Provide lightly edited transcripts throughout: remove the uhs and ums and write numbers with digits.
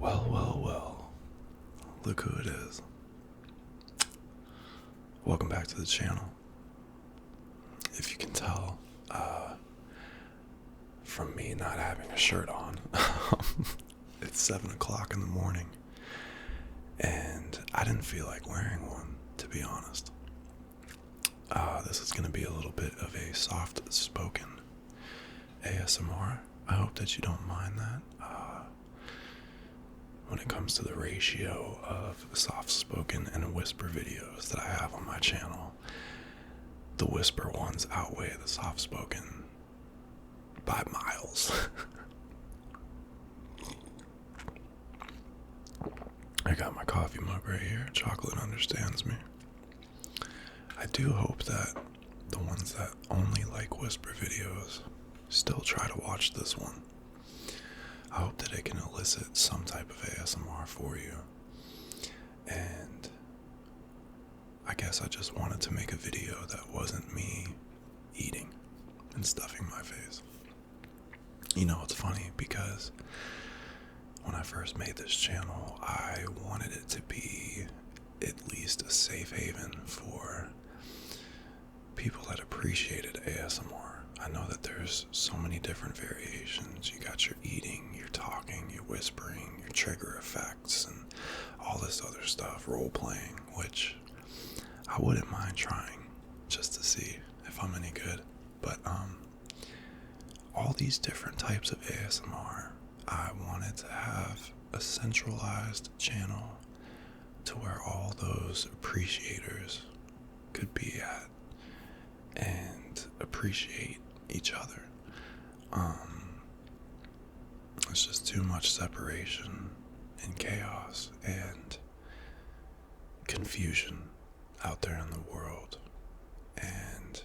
Well, look who it is. Welcome back to the channel. If you can tell from me not having a shirt on, it's 7 o'clock in the morning, and I didn't feel like wearing one, to be honest. This is going to be a little bit of a soft-spoken ASMR. I hope that you don't mind that. When it comes to the ratio of soft-spoken and whisper videos that I have on my channel, the whisper ones outweigh the soft-spoken by miles. I got my coffee mug right here. Chocolate understands me. I do hope that the ones that only like whisper videos still try to watch this one. I hope that it can elicit some type of ASMR for you. And I guess I just wanted to make a video that wasn't me eating and stuffing my face. You know, it's funny because when I first made this channel, I wanted it to be at least a safe haven for people that appreciated ASMR. I know that there's so many different variations. You got your eating, your talking, your whispering, your trigger effects, and all this other stuff, role playing, which I wouldn't mind trying just to see if I'm any good. But all these different types of ASMR, I wanted to have a centralized channel to where all those appreciators could be at and appreciate each other. It's just too much separation and chaos and confusion out there in the world. And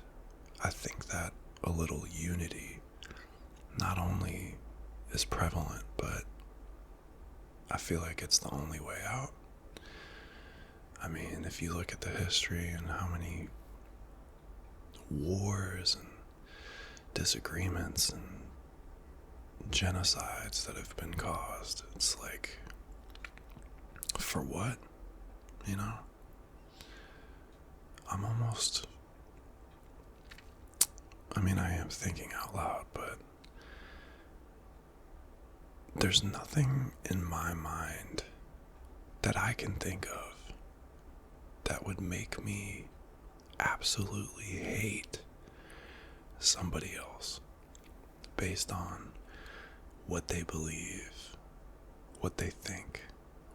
I think that a little unity not only is prevalent, but I feel like it's the only way out. I mean, if you look at the history and how many wars and disagreements and genocides that have been caused, it's like, for what? You know? I am thinking out loud, but there's nothing in my mind that I can think of that would make me absolutely hate somebody else based on what they believe, what they think,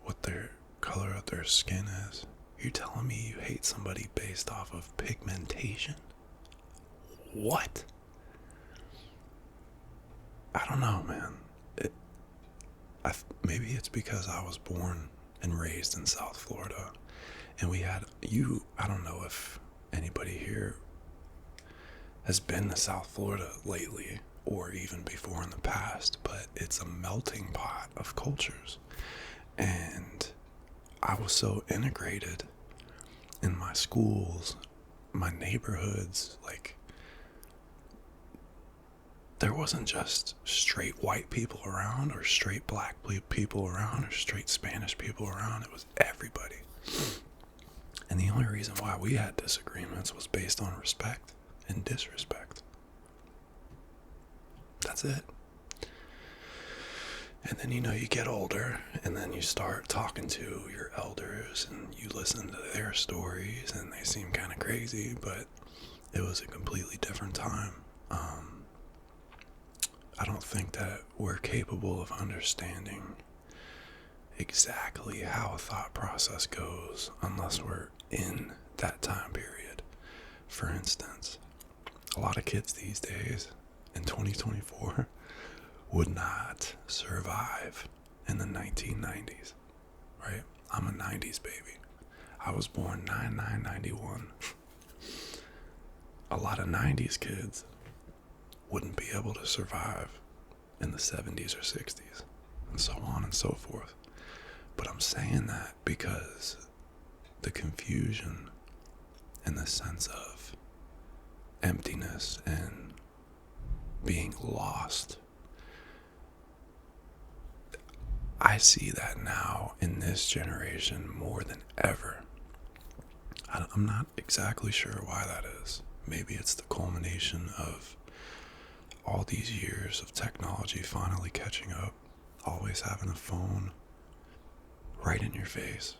what their color of their skin is. You're telling me you hate somebody based off of pigmentation? What? I don't know, man. Maybe it's because I was born and raised in South Florida, and I don't know if anybody here has been to South Florida lately or even before in the past, but it's a melting pot of cultures. And I was so integrated in my schools, my neighborhoods, like there wasn't just straight white people around or straight black people around or straight Spanish people around. It was everybody. And the only reason why we had disagreements was based on respect and disrespect. That's it. And then, you get older, and then you start talking to your elders, and you listen to their stories, and they seem kind of crazy, but it was a completely different time. I don't think that we're capable of understanding exactly how a thought process goes unless we're in that time period. For instance, a lot of kids these days in 2024 would not survive in the 1990s, right? I'm a 90s baby. I was born 9991. A lot of 90s kids wouldn't be able to survive in the 70s or 60s, and so on and so forth. But I'm saying that because the confusion and the sense of emptiness and being lost, I see that now in this generation more than ever. I'm not exactly sure why that is. Maybe it's the culmination of all these years of technology finally catching up, always having a phone right in your face.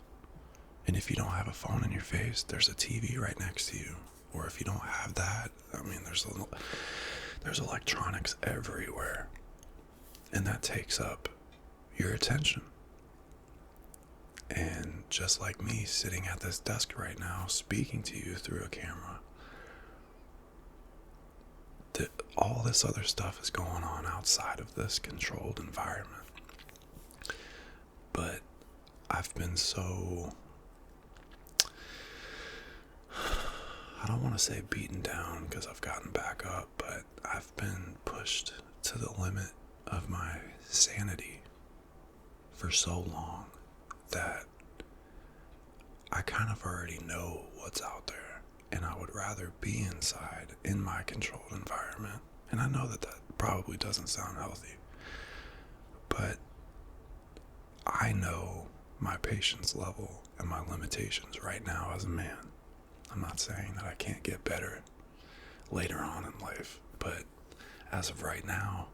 And if you don't have a phone in your face, there's a TV right next to you. Or if you don't have that, I mean, there's electronics everywhere. And that takes up your attention. And just like me sitting at this desk right now, speaking to you through a camera, all this other stuff is going on outside of this controlled environment. But I've been so, I don't want to say beaten down because I've gotten back up, but I've been pushed to the limit of my sanity for so long that I kind of already know what's out there, and I would rather be inside in my controlled environment. And I know that probably doesn't sound healthy, but I know my patience level and my limitations right now as a man. I'm not saying that I can't get better later on in life, but as of right now,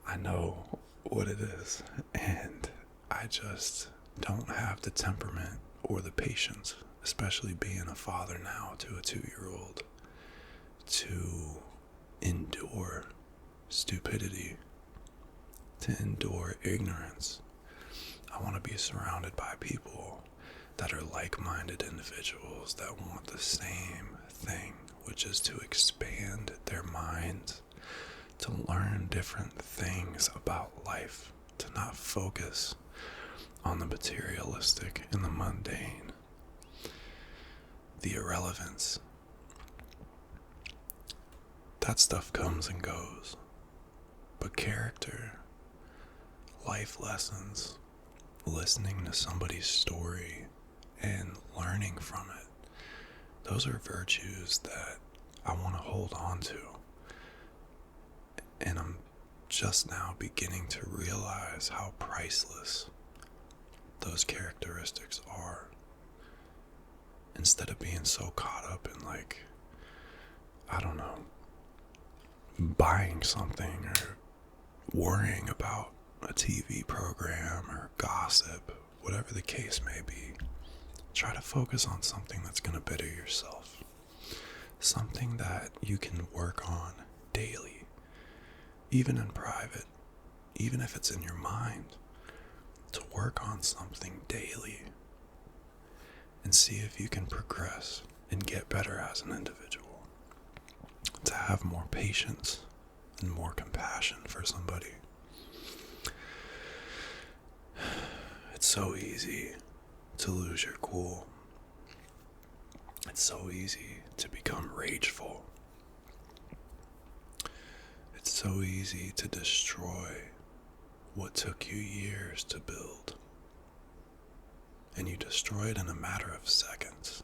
I know what it is, and I just don't have the temperament or the patience, especially being a father now to a 2-year-old, to endure stupidity, to endure ignorance. I want to be surrounded by people that are like-minded individuals that want the same thing, which is to expand their minds, to learn different things about life, to not focus on the materialistic and the mundane, the irrelevance. That stuff comes and goes. But character, life lessons, listening to somebody's story and learning from it, those are virtues that I want to hold on to. And I'm just now beginning to realize how priceless those characteristics are. Instead of being so caught up in, like, I don't know, buying something or worrying about a TV program or gossip, whatever the case may be, try to focus on something that's going to better yourself. Something that you can work on daily, even in private, even if it's in your mind, to work on something daily and see if you can progress and get better as an individual, to have more patience and more compassion for somebody. It's so easy to lose your cool. It's so easy to become rageful. It's so easy to destroy what took you years to build. And you destroy it in a matter of seconds.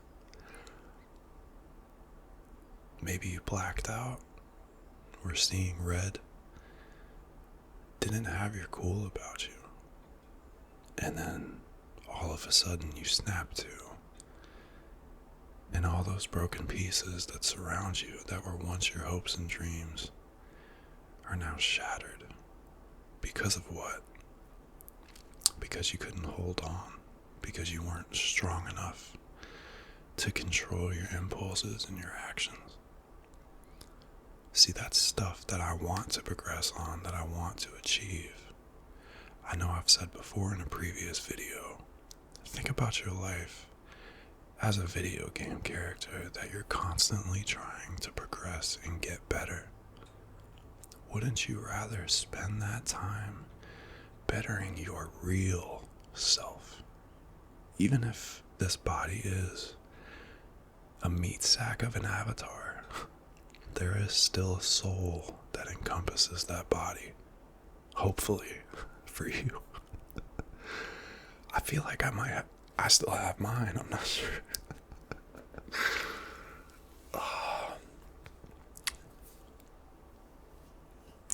Maybe you blacked out, were seeing red, didn't have your cool about you. And then all of a sudden you snap to. And all those broken pieces that surround you that were once your hopes and dreams are now shattered. Because of what? Because you couldn't hold on. Because you weren't strong enough to control your impulses and your actions. See, that's stuff that I want to progress on, that I want to achieve. I know I've said before in a previous video, think about your life as a video game character that you're constantly trying to progress and get better. Wouldn't you rather spend that time bettering your real self? Even if this body is a meat sack of an avatar, there is still a soul that encompasses that body. Hopefully, for you. I feel like I still have mine, I'm not sure.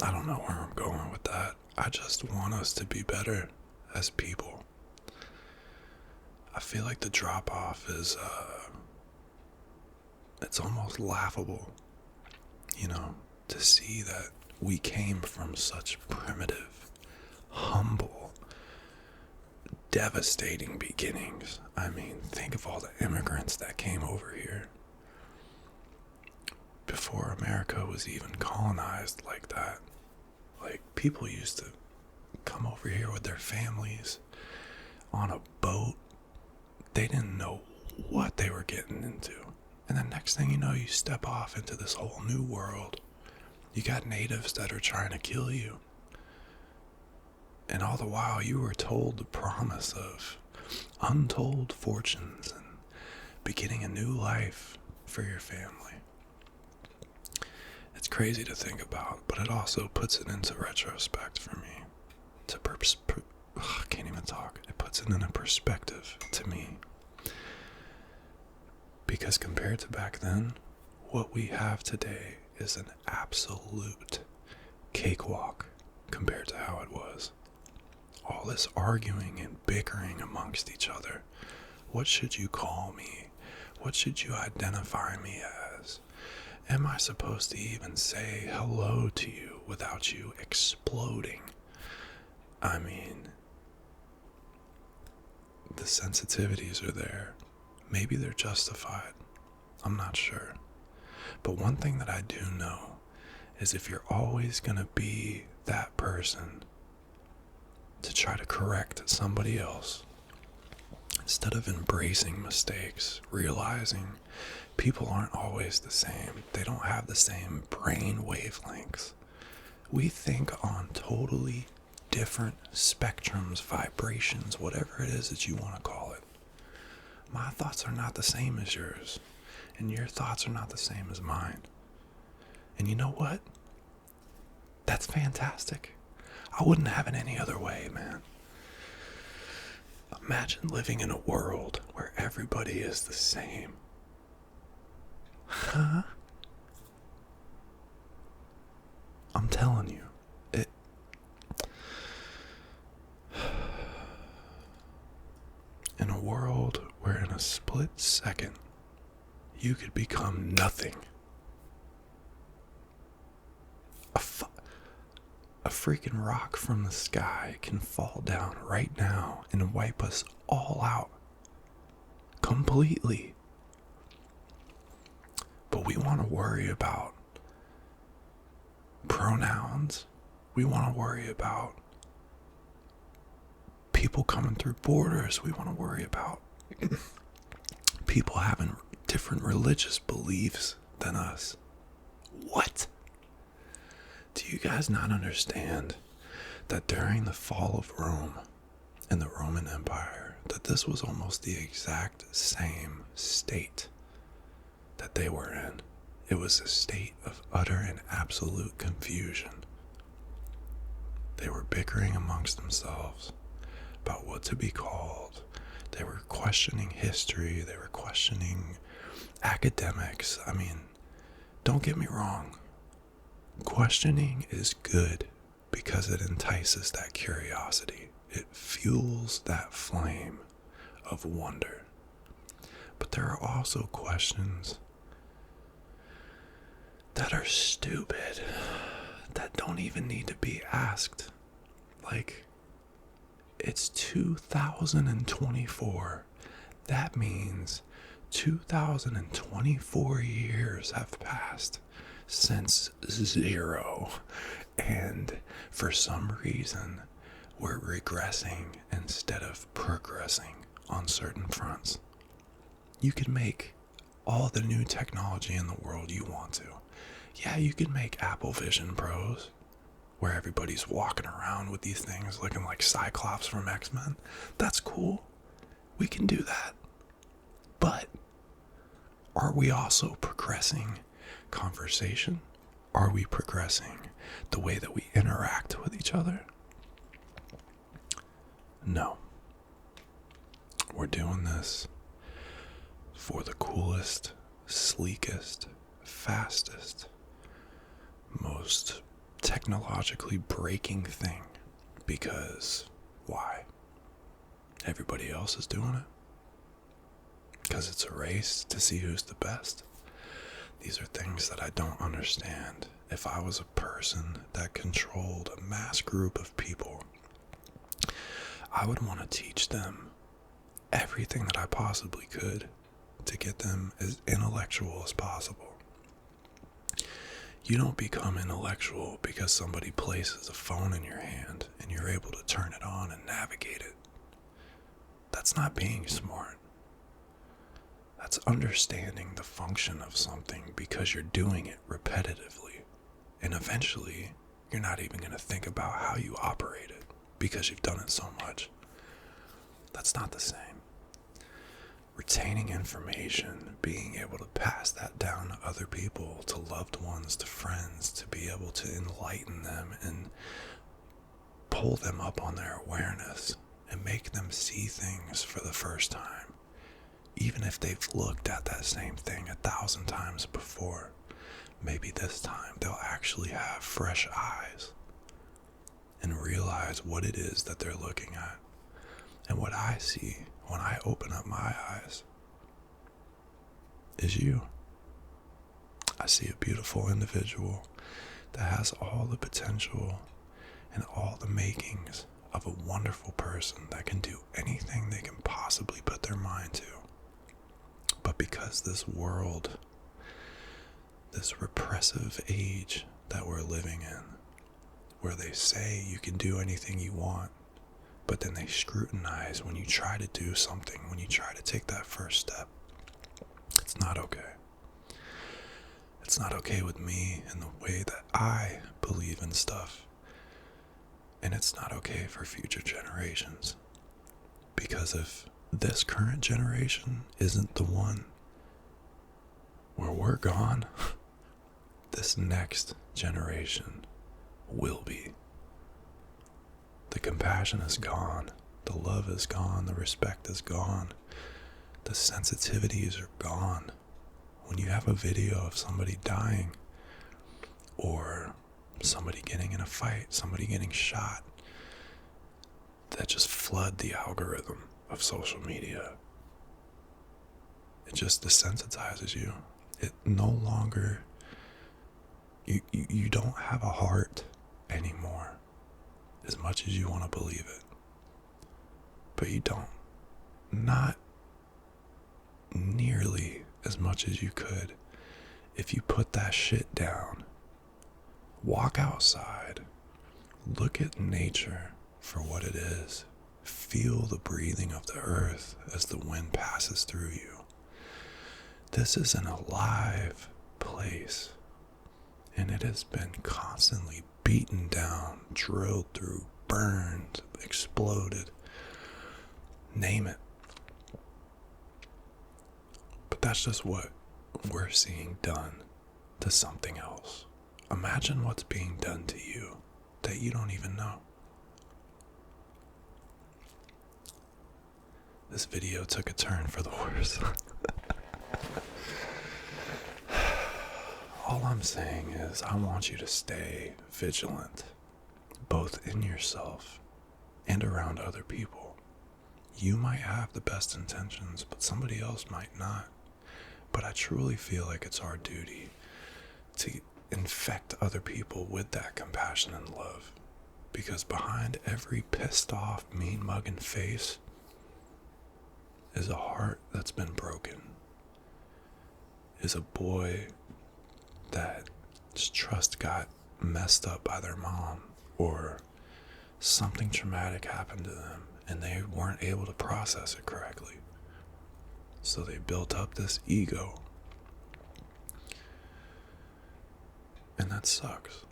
I don't know where I'm going with that. I just want us to be better as people. I feel like the drop off is, it's almost laughable, you know, to see that we came from such primitive, humble, devastating beginnings. I mean, think of all the immigrants that came over here before America was even colonized like that. Like, people used to come over here with their families on a boat. They didn't know what they were getting into. And the next thing you know, you step off into this whole new world. You got natives that are trying to kill you. And all the while, you were told the promise of untold fortunes and beginning a new life for your family. It's crazy to think about, but it also puts it into retrospect for me. I can't even talk. It puts it in a perspective to me. Because compared to back then, what we have today is an absolute cakewalk compared to how it was. All this arguing and bickering amongst each other. What should you call me? What should you identify me as? Am I supposed to even say hello to you without you exploding? I mean, the sensitivities are there. Maybe they're justified. I'm not sure. But one thing that I do know is if you're always going to be that person to try to correct somebody else, instead of embracing mistakes, realizing people aren't always the same. They don't have the same brain wavelengths. We think on totally different spectrums, vibrations, whatever it is that you want to call it. My thoughts are not the same as yours, and your thoughts are not the same as mine. And you know what? That's fantastic. I wouldn't have it any other way, man. Imagine living in a world where everybody is the same. Huh? I'm telling you, in a world where in a split second you could become nothing. A freaking rock from the sky can fall down right now and wipe us all out. Completely. But we want to worry about pronouns. We want to worry about people coming through borders. We want to worry about people having different religious beliefs than us. What? Do you guys not understand that during the fall of Rome and the Roman Empire, that this was almost the exact same state that they were in? It was a state of utter and absolute confusion. They were bickering amongst themselves about what to be called. They were questioning history. They were questioning academics. I mean, don't get me wrong. Questioning is good because it entices that curiosity. It fuels that flame of wonder. But there are also questions that are stupid, that don't even need to be asked. Like, it's 2024. That means 2024 years have passed since zero. And for some reason, we're regressing instead of progressing on certain fronts. You can make all the new technology in the world you want to. Yeah, you can make Apple Vision Pros, where everybody's walking around with these things looking like Cyclops from X-Men. That's cool. We can do that. But are we also progressing conversation? Are we progressing the way that we interact with each other? No. We're doing this for the coolest, sleekest, fastest, most technologically breaking thing. Because why? Everybody else is doing it because it's a race to see who's the best. These are things that I don't understand. If I was a person that controlled a mass group of people, I would want to teach them everything that I possibly could to get them as intellectual as possible. You don't become intellectual because somebody places a phone in your hand and you're able to turn it on and navigate it. That's not being smart. That's understanding the function of something because you're doing it repetitively. And eventually, you're not even going to think about how you operate it because you've done it so much. That's not the same. Retaining information, being able to pass that down to other people, to loved ones, to friends, to be able to enlighten them and pull them up on their awareness and make them see things for the first time. Even if they've looked at that same thing 1,000 times before, maybe this time they'll actually have fresh eyes and realize what it is that they're looking at. And what I see when I open up my eyes is you. I see a beautiful individual that has all the potential and all the makings of a wonderful person that can do anything they can possibly put their mind to. But because this world, this repressive age that we're living in, where they say you can do anything you want, but then they scrutinize when you try to do something, when you try to take that first step, it's not okay. It's not okay with me and the way that I believe in stuff. And it's not okay for future generations. Because if this current generation isn't the one where we're gone, this next generation will be. The compassion is gone, the love is gone, the respect is gone, the sensitivities are gone. When you have a video of somebody dying, or somebody getting in a fight, somebody getting shot, that just flood the algorithm of social media. It just desensitizes you. It no longer, you don't have a heart anymore, as much as you want to believe it. But you don't. Not nearly as much as you could if you put that shit down. Walk outside. Look at nature for what it is. Feel the breathing of the earth as the wind passes through you. This is an alive place, and it has been constantly beaten down, drilled through, burned, exploded. Name it. But that's just what we're seeing done to something else. Imagine what's being done to you that you don't even know. This video took a turn for the worse. All I'm saying is I want you to stay vigilant, both in yourself and around other people. You might have the best intentions, but somebody else might not. But I truly feel like it's our duty to infect other people with that compassion and love. Because behind every pissed off, mean mugging face is a heart that's been broken. Is a boy that his trust got messed up by their mom, or something traumatic happened to them and they weren't able to process it correctly. So they built up this ego. And that sucks,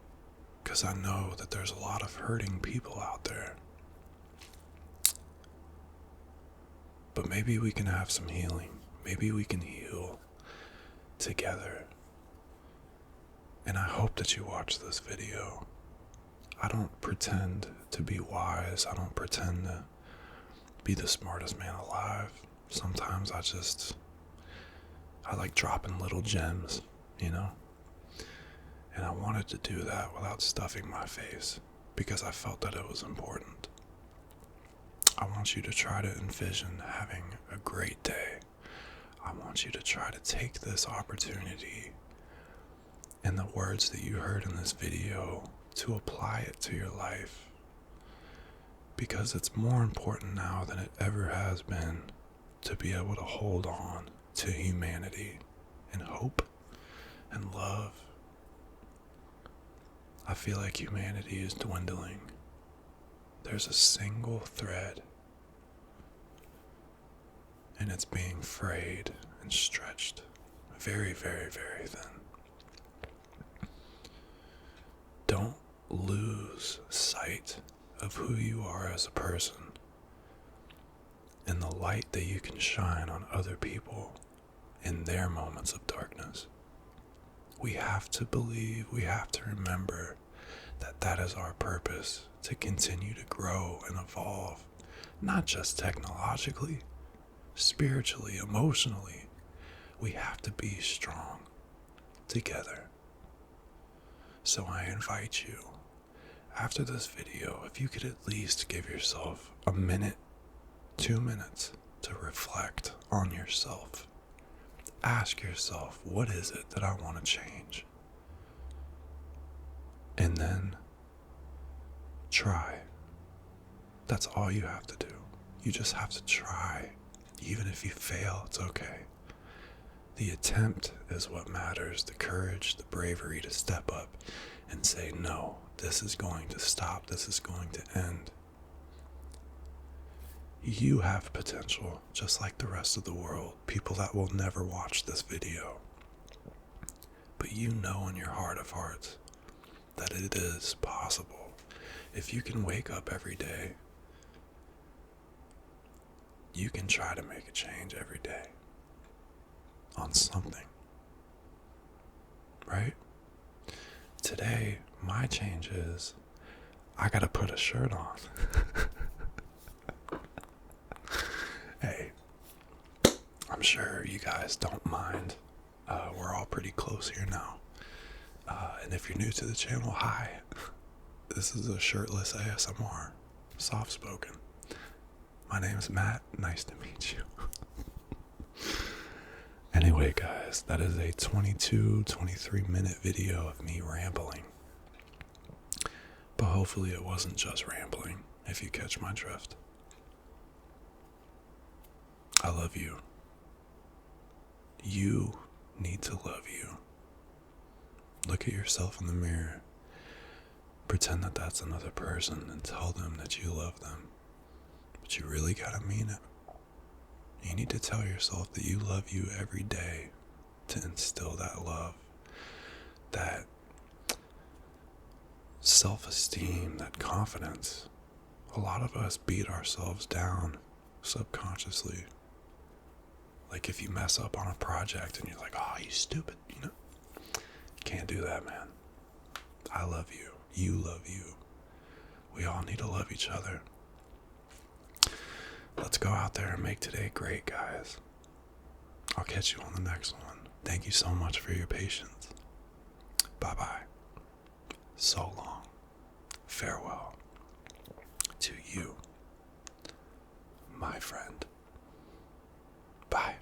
because I know that there's a lot of hurting people out there. But maybe we can have some healing. Maybe we can heal together. And I hope that you watch this video. I don't pretend to be wise. I don't pretend to be the smartest man alive. Sometimes I like dropping little gems, you know? And I wanted to do that without stuffing my face, because I felt that it was important. I want you to try to envision having a great day. I want you to try to take this opportunity and the words that you heard in this video to apply it to your life. Because it's more important now than it ever has been to be able to hold on to humanity and hope and love. I feel like humanity is dwindling. There's a single thread, and it's being frayed and stretched very, very, very thin. Don't lose sight of who you are as a person and the light that you can shine on other people in their moments of darkness. We have to believe, we have to remember that that is our purpose, to continue to grow and evolve, not just technologically, spiritually, emotionally. We have to be strong together. So I invite you, after this video, if you could at least give yourself a minute, 2 minutes to reflect on yourself. Ask yourself, what is it that I want to change? And then try. That's all you have to do. You just have to try. Even if you fail, it's okay. The attempt is what matters, the courage, the bravery to step up and say, no, this is going to stop, this is going to end. You have potential, just like the rest of the world, people that will never watch this video. But you know in your heart of hearts that it is possible. If you can wake up every day, you can try to make a change every day on something, right? Today, my change is I gotta put a shirt on. Hey, I'm sure you guys don't mind. We're all pretty close here now. And if you're new to the channel, hi. This is a shirtless ASMR, soft spoken. My name is Matt. Nice to meet you. Anyway, guys, that is a 23 minute video of me rambling. But hopefully it wasn't just rambling, if you catch my drift. I love you. You need to love you. Look at yourself in the mirror. Pretend that that's another person and tell them that you love them. But you really gotta mean it. You need to tell yourself that you love you every day to instill that love, that self-esteem, that confidence. A lot of us beat ourselves down subconsciously. Like if you mess up on a project and you're like, oh, you stupid, you know? You can't do that, man. I love you. You love you. We all need to love each other. Let's go out there and make today great, guys. I'll catch you on the next one. Thank you so much for your patience. Bye-bye. So long. Farewell to you, my friend. Bye.